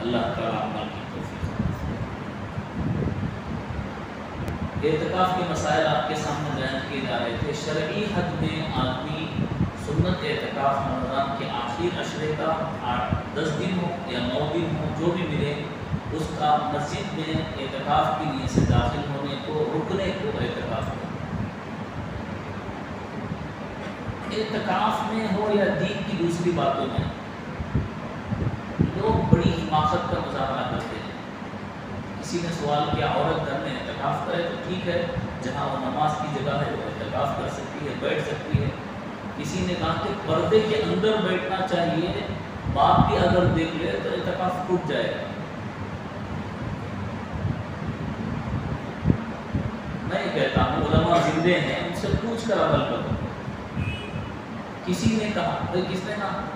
اللہ تعالیٰ عمل کی توفیق۔ اعتکاف کے مسائل آپ کے سامنے بیان کیے جا رہے تھے۔ شرعی حد میں آدمی سنت اعتکاف رمضان کے آخر عشرے کا 10 دن ہو یا 9 دن ہو، جو بھی ملے، اس کا مسجد میں اعتکاف کی نیت سے داخل ہونے کو، رکنے کو اعتکاف ہو۔ اعتکاف میں ہو یا دین کی دوسری باتوں میں لوگ بڑی حماقت کا مظاہرہ کرتے ہیں۔ کسی نے سوال کیا عورت گھر میں اعتکاف کرے تو ٹھیک ہے، جہاں وہ نماز کی جگہ ہے وہ اعتکاف کر سکتی ہے، بیٹھ سکتی ہے۔ کسی نے کہا کہ پردے کے اندر بیٹھنا چاہیے، باپ بھی اگر دیکھ لے تو اعتکاف ٹوٹ جائے گا۔ میں یہ کہتا ہوں علماء زندے ہیں، ان سے پوچھ کر عمل کرو۔ کسی نے کہا،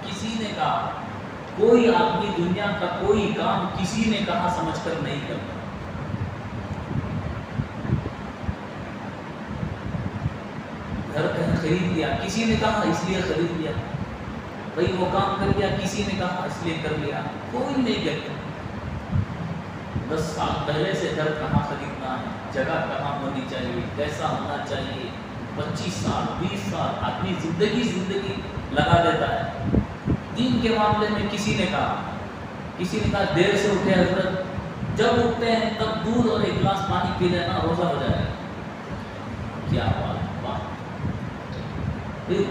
کسی نے کہا کوئی آدمی دنیا کا کوئی کام کسی نے کہا سمجھ کر نہیں کرتا۔ گھر کہیں خرید لیا، کسی نے کہا اس لیے خرید لیا۔ بھئی وہ کام کر لیا، کسی نے کہا اس لیے کر لیا۔ کوئی نہیں کہتا 10 سال پہلے سے گھر کہاں خریدنا ہے، جگہ کہاں ہونی چاہیے، کیسا ہونا چاہیے، 25 سال 20 سال آدمی زندگی لگا دیتا ہے۔ دین کے معاملے میں کسی نے کہا دیر سے اٹھے حضرت، جب اٹھتے ہیں تب دودھ اور ایک گلاس پانی پی لینا، روزہ ہو جائے گا۔ کیا بات، واہ! پھر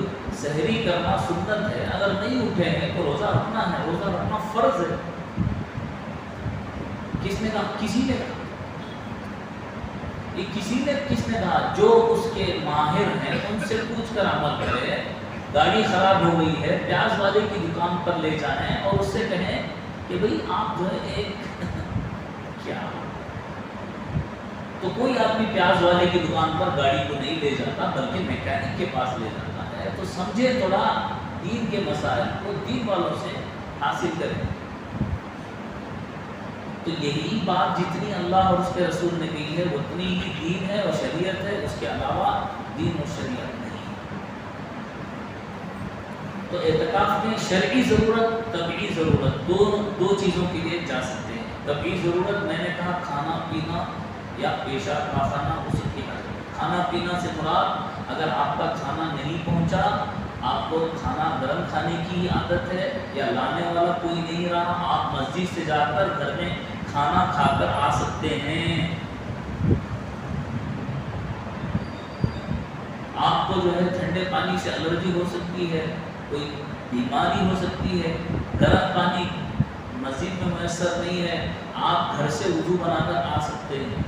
سحری کرنا سنت ہے، اگر نہیں اٹھے ہیں تو روزہ رکھنا ہے، روزہ رکھنا فرض ہے۔ کس نے کہا؟ کسی نے کہا۔ یہ کس نے کہا؟ جو اس کے ماہر ہیں ان سے پوچھ کر عمل کرے۔ گاڑی خراب ہو گئی ہے، پیاز والے کی دکان پر لے جائیں اور اس سے کہیں کہ بھئی آپ جو ہے ایک کیا، تو کوئی آدمی پیاز والے کی دکان پر گاڑی کو نہیں لے جاتا بلکہ میکینک کے پاس لے جاتا ہے۔ تو سمجھے تھوڑا دین کے مسائل کو دین والوں سے حاصل کریں۔ تو یہی بات جتنی اللہ اور اس کے رسول نے کہی ہے اتنی ہی دین ہے اور شریعت ہے، اس کے علاوہ دین اور شریعت نہیں۔ تو اعتکاف میں شرعی ضرورت، طبعی ضرورت، دو چیزوں کے لیے جا سکتے ہیں۔ طبعی ضرورت میں نے کہا کھانا پینا یا پیشاب پاخانہ، اسی کی حاجت۔ کھانا پینا سے مراد اگر آپ کا کھانا نہیں پہنچا، آپ کو کھانا گرم کھانے کی عادت ہے یا لانے والا کوئی نہیں رہا، آپ مسجد سے جا کر گھر میں کھانا کھا کر آ سکتے ہیں۔ آپ کو جو ہے ٹھنڈے پانی سے الرجی ہو سکتی ہے، کوئی بیماری ہو سکتی ہے، گرم پانی مسجد میں میسر نہیں ہے، آپ گھر سے وضو بنا کر آ سکتے ہیں۔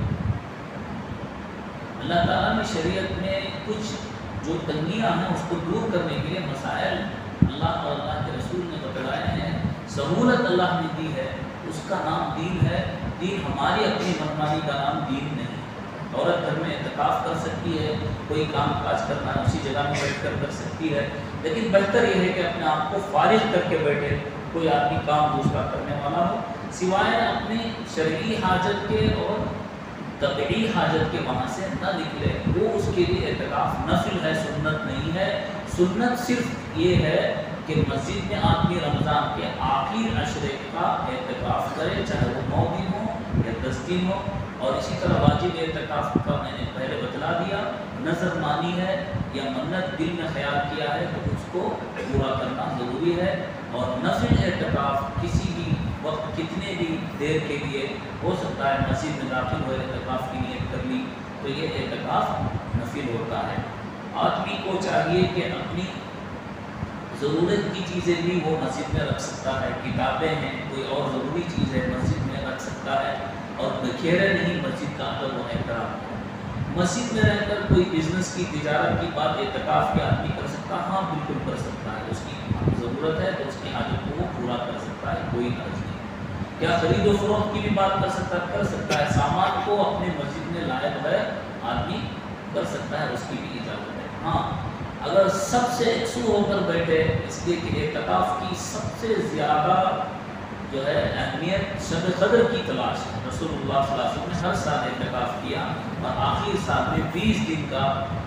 اللہ تعالیٰ نے شریعت میں کچھ جو تنگیاں ہیں اس کو دور کرنے کے لیے مسائل اللہ اور اللہ کے رسول نے بتلائے ہیں، سہولت اللہ نے دی ہے، اس کا نام دین ہے۔ دین ہماری اپنی منمانی کا نام دین نہیں۔ عورت گھر میں اعتکاف کر سکتی ہے، کوئی کام کاج کرنا ہے اسی جگہ میں بیٹھ کر سکتی ہے، لیکن بہتر یہ ہے کہ اپنے آپ کو فارغ کر کے بیٹھے، کوئی آدمی کام دوسرا کرنے والا ہو، سوائے اپنی شرعی حاجت کے اور طبعی حاجت کے وہاں سے نہ نکلے، وہ اس کے لیے اعتکاف نفل ہے، سنت نہیں ہے۔ سنت صرف یہ ہے کہ مسجد میں آدمی رمضان کے آخر عشرے کا اعتکاف کرے، چاہے وہ 9 دن ہو یا 10 دن ہو۔ اور اسی طرح واجب اعتکاف کا میں نے پہلے بتلا دیا، نظر مانی ہے یا منت دل میں خیال کیا ہے تو اس کو پورا کرنا ضروری ہے۔ اور نفل اعتکاف کسی بھی وقت کتنے بھی دیر کے لیے ہو سکتا ہے، مسجد میں داخل ہوئے اعتکاف کی نیت کر لی تو یہ اعتکاف نفل ہوتا ہے۔ آدمی کو چاہیے کہ اپنی ضرورت کی چیزیں بھی وہ مسجد میں رکھ سکتا ہے، کتابیں ہیں، کوئی اور ضروری چیز ہے مسجد میں رکھ سکتا ہے، اور بکھیرے نہیں مسجد کا ادب و احترام ہو۔ مسجد میں رہ کر کوئی بزنس کی، تجارت کی بات اعتکاف کے آدمی کر سکتا، ہاں بالکل کر سکتا ہے، اس کی ضرورت ہے تو اس کی حاجت کو وہ پورا کر سکتا ہے، کوئی حرج نہیں۔ کیا خرید و فروخت کی بھی بات کر سکتا ہے، سامان کو اپنے مسجد میں لائے بغیر آدمی کر سکتا ہے، اس کی بھی اجازت ہے۔ ہاں اگر سب سے یکسو ہو کر بیٹھے، اس لیے کہ اعتکاف کی سب سے زیادہ جو ہے اہمیت شب قدر کی تلاش ہے۔ رسول اللہ صلی اللہ علیہ وسلم نے ہر سال اعتکاف کیا اور آخری سال میں 20 دن کا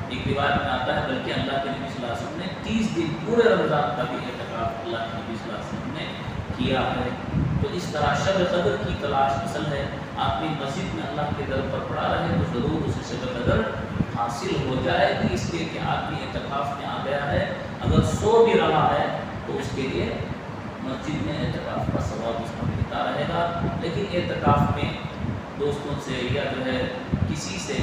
ایک روایت میں آتا ہے، بلکہ اللہ کے نبی صلی اللہ علیہ وسلم نے 30 دن پورے رمضان کا بھی اعتکاف اللہ کے نبی صلی اللہ علیہ وسلم نے کیا ہے۔ تو اس طرح شب قدر کی تلاش اصل ہے. آدمی مسجد میں اللہ کے در پر پڑا رہے تو ضرور اسے شب قدر حاصل ہو جائے گی، اس لیے کہ آدمی اعتکاف میں آ گیا ہے. اگر سو بھی رہا ہے تو اس کے لیے مسجد میں اعتکاف کا ثواب اس میں ملتا رہے گا. لیکن اعتکاف میں دوستوں سے یا جو ہے کسی سے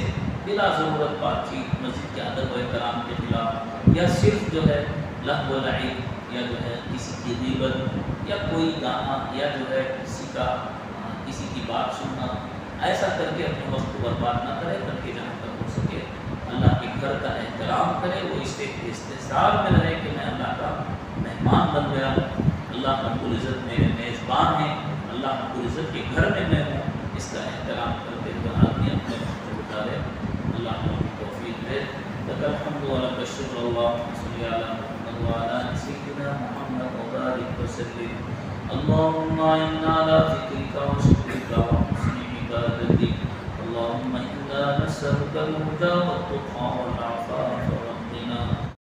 بلا ضرورت بات چیت، مسجد کے ادب و احترام کے خلاف، یا صرف جو ہے لہو و لعب، یا جو ہے کسی کی غیبت، یا کوئی گانا، یا جو ہے کسی کی بات سننا، ایسا کر کے اپنے وقت کو برباد نہ کرے، بلکہ جہاں تک ہو سکے اللہ کے گھر کا احترام کرے. وہ اس استحصال میں رہے کہ میں اللہ کا مہمان بن گیا، اللہ رب العزت میرے میزبان ہیں، اللہ رب العزت کے گھر میں میں ہوں. اس کا احترام کرتے ہوئے آدمی اپنے وقت کو اتارے. اللہ کی توفیق دے. لک الحمد و لک الشکر. اللہم صل علی محمد و علی سیدنا محمد و بارک وسلم. اللهم إنا على ذكرك وشكرك وحسن عبادتك. اللهم إنا نسألك الهدى والتقى والعفو